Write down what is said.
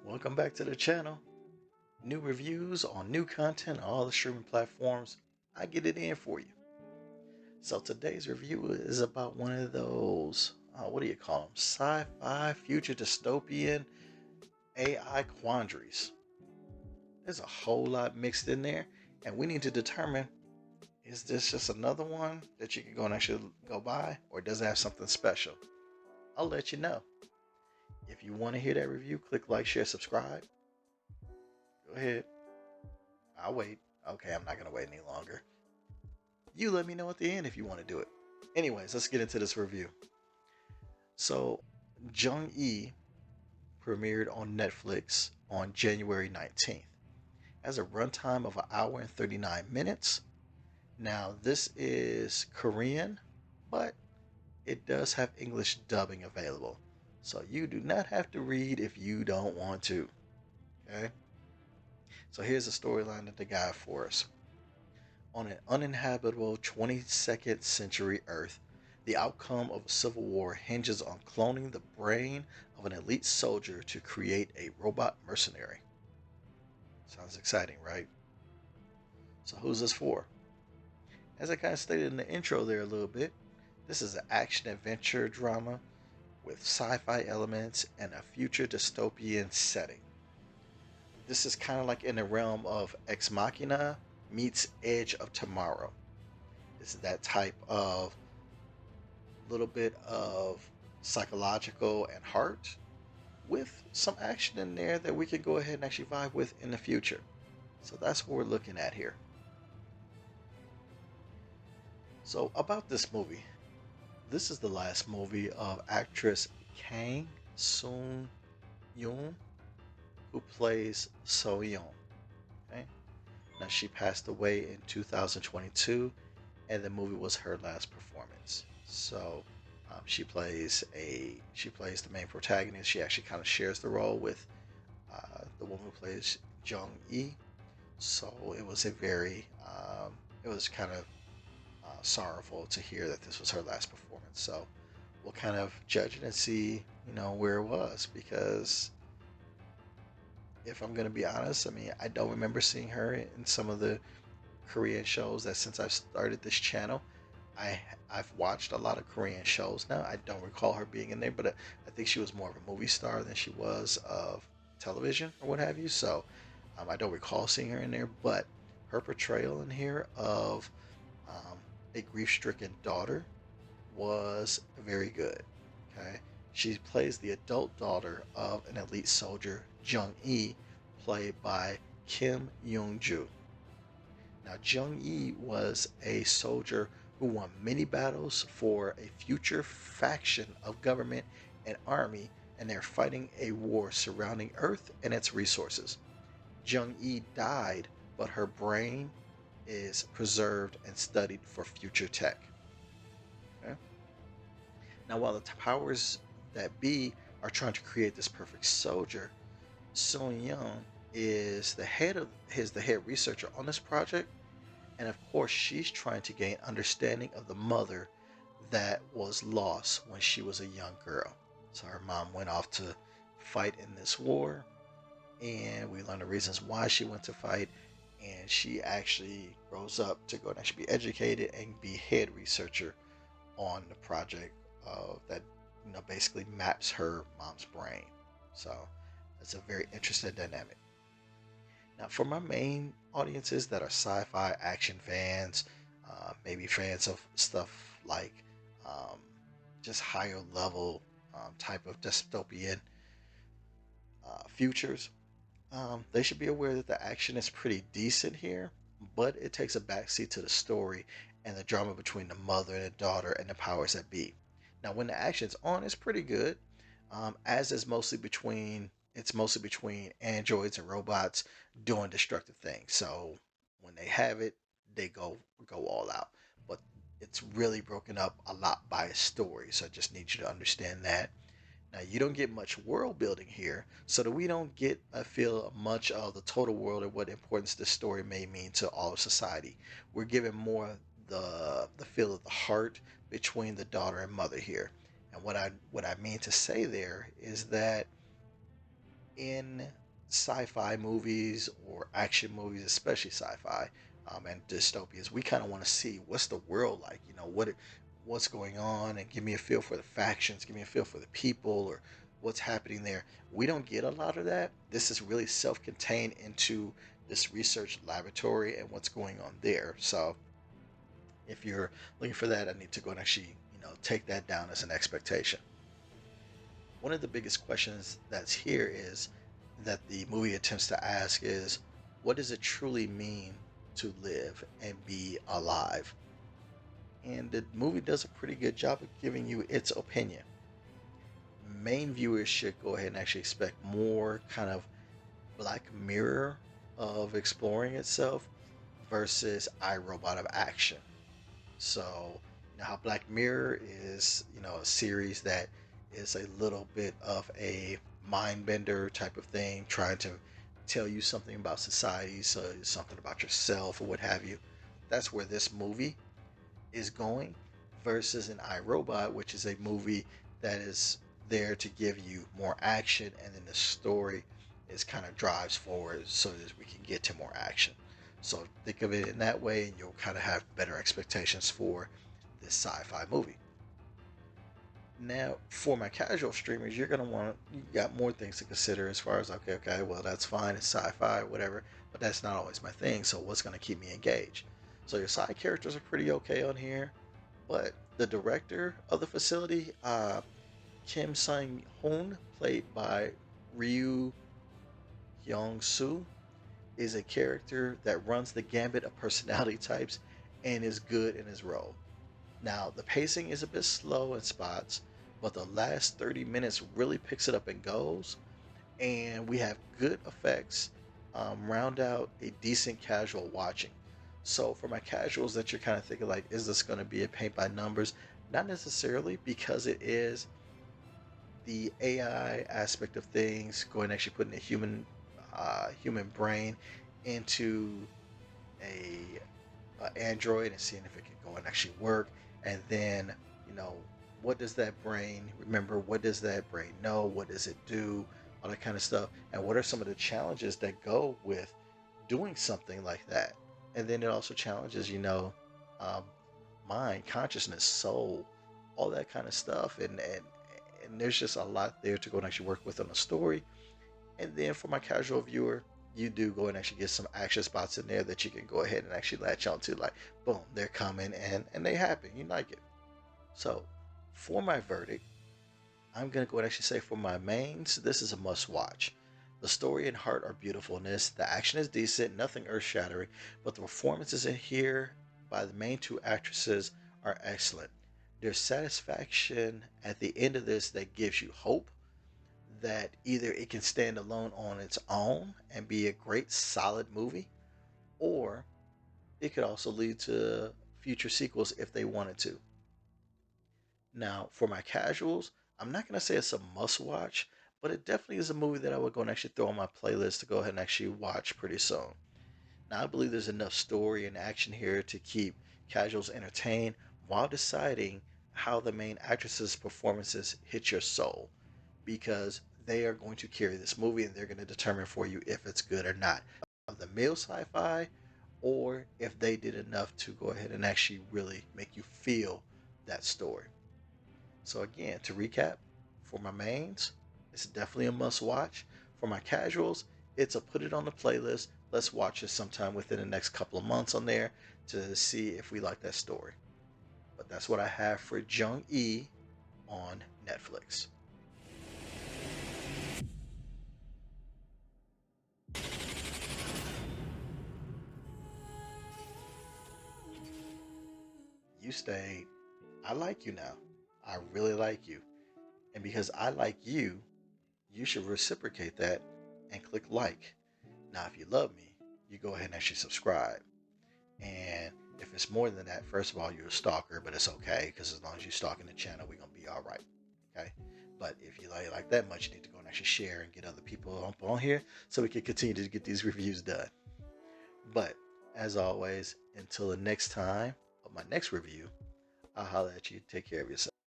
Welcome back to the channel. New reviews on new content on all the streaming platforms. I get it in for you. So today's review is about one of those, what do you call them? Sci-fi, future dystopian AI quandaries. There's a whole lot mixed in there, and we need to determine, is this just another one that you can go and actually go buy, or does it have something special? I'll let you know. If you want to hear that review, click like, share, subscribe. Go ahead. I'll wait. Okay, I'm not going to wait any longer. You let me know at the end if you want to do it. Anyways, let's get into this review. So, Jung-E premiered on Netflix on January 19th. Has a runtime of an hour and 39 minutes. Now, this is Korean, but it does have English dubbing available. So you do not have to read if you don't want to. Okay? So here's the storyline that they got for us. On an uninhabitable 22nd century Earth, the outcome of a civil war hinges on cloning the brain of an elite soldier to create a robot mercenary. Sounds exciting, right? So, who's this for? As I kind of stated in the intro there a little bit, this is an action adventure drama with sci fi elements and a future dystopian setting. This is kind of like in the realm of Ex Machina meets Edge of Tomorrow. This is that type of little bit of psychological and heart with some action in there that we can go ahead and actually vibe with in the future. So that's what we're looking at here. So about this movie, this is the last movie of actress Kang Soon Yoon, who plays So Yoon. Okay? Now she passed away in 2022, and the movie was her last performance. So she plays the main protagonist. She actually kind of shares the role with the woman who plays Jung E. So it was kind of sorrowful to hear that this was her last performance. So we'll kind of judge it and see, where it was, because if I'm gonna be honest, I mean, I don't remember seeing her in some of the Korean shows that since I've started this channel. I I've watched a lot of Korean shows now. I don't recall her being in there, but I think she was more of a movie star than she was of television or what have you. So I don't recall seeing her in there, but her portrayal in here of um, a grief-stricken daughter was very good. Okay, she plays the adult daughter of an elite soldier, Jung E, played by Kim Now, Jung E was a soldier who won many battles for a future faction of government and army, and they're fighting a war surrounding Earth and its resources. Jung E died, but her brain is preserved and studied for future tech. Okay? Now, while the powers that be are trying to create this perfect soldier, Sun Young is the head researcher on this project, and of course, she's trying to gain understanding of the mother that was lost when she was a young girl. So her mom went off to fight in this war, and we learn the reasons why she went to fight. And she actually grows up to go and actually be educated and be head researcher on the project that basically maps her mom's brain. So it's a very interesting dynamic. Now, for my main audiences that are sci-fi action fans, maybe fans of stuff like um, just higher level type of dystopian futures, they should be aware that the action is pretty decent here, but it takes a backseat to the story and the drama between the mother and the daughter and the powers that be. Now, when the action's on, it's pretty good, as is mostly between androids and robots doing destructive things. So when they have it, they go all out. But it's really broken up a lot by a story. So I just need you to understand that. Now you don't get much world building here, so that we don't get a feel much of the total world or what importance this story may mean to all of society. We're given more the feel of the heart between the daughter and mother here. And what I mean to say there is that in sci-fi movies or action movies, especially sci-fi and dystopias, we kind of want to see what's the world like. What's going on, and give me a feel for the factions, give me a feel for the people, or what's happening there. We don't get a lot of that. This is really self-contained into this research laboratory and what's going on there. So if you're looking for that, I need to go and actually, take that down as an expectation. One of the biggest questions that's here is that the movie attempts to ask is, what does it truly mean to live and be alive? And the movie does a pretty good job of giving you its opinion. Main viewers should go ahead and actually expect more kind of Black Mirror of exploring itself versus iRobot of action. So, how Black Mirror is, a series that is a little bit of a mind bender type of thing, trying to tell you something about society, so something about yourself or what have you. That's where this movie is going, versus an iRobot, which is a movie that is there to give you more action, and then the story is kind of drives forward so that we can get to more action. So think of it in that way, and you'll kind of have better expectations for this sci-fi movie. Now, for my casual streamers, you got more things to consider as far as, okay, well, that's fine, it's sci-fi, whatever, but that's not always my thing. So what's going to keep me engaged? So your side characters are pretty okay on here, but the director of the facility, Kim Sang-hoon, played by Ryu Hyung-soo, is a character that runs the gambit of personality types and is good in his role. Now, the pacing is a bit slow in spots, but the last 30 minutes really picks it up and goes, and we have good effects, round out a decent casual watching. So, for my casuals that you're kind of thinking, like, is this going to be a paint by numbers? Not necessarily, because it is the AI aspect of things, going and actually putting a human brain into a Android and seeing if it can go and actually work. And then, you know, what does that brain remember? What does that brain know? What does it do? All that kind of stuff. And what are some of the challenges that go with doing something like that? And then it also challenges, um, mind, consciousness, soul, all that kind of stuff. And there's just a lot there to go and actually work with on the story. And then for my casual viewer, you do go and actually get some action spots in there that you can go ahead and actually latch on to. Like, boom, they're coming, and they happen. You like it. So, for my verdict, I'm gonna go and actually say for my mains, this is a must watch. The story and heart are beautiful in this. The action is decent, nothing earth shattering, but the performances in here by the main two actresses are excellent. There's satisfaction at the end of this that gives you hope that either it can stand alone on its own and be a great solid movie, or it could also lead to future sequels if they wanted to. Now, for my casuals, I'm not going to say it's a must watch, but it definitely is a movie that I would go and actually throw on my playlist to go ahead and actually watch pretty soon. Now, I believe there's enough story and action here to keep casuals entertained while deciding how the main actresses' performances hit your soul, because they are going to carry this movie and they're going to determine for you if it's good or not. Of the male sci-fi, or if they did enough to go ahead and actually really make you feel that story. So again, to recap, for my mains, it's definitely a must watch. For my casuals, it's a put it on the playlist. Let's watch it sometime within the next couple of months on there to see if we like that story. But that's what I have for Jung E on Netflix. You stayed. I like you now. I really like you. And because I like you, you should reciprocate that and click like. Now, if you love me, you go ahead and actually subscribe. And if it's more than that, first of all, you're a stalker, but it's okay, because as long as you're stalking the channel, we're going to be all right. Okay. But if you like that much, you need to go and actually share and get other people up on here so we can continue to get these reviews done. But as always, until the next time of my next review, I'll holler at you. Take care of yourself.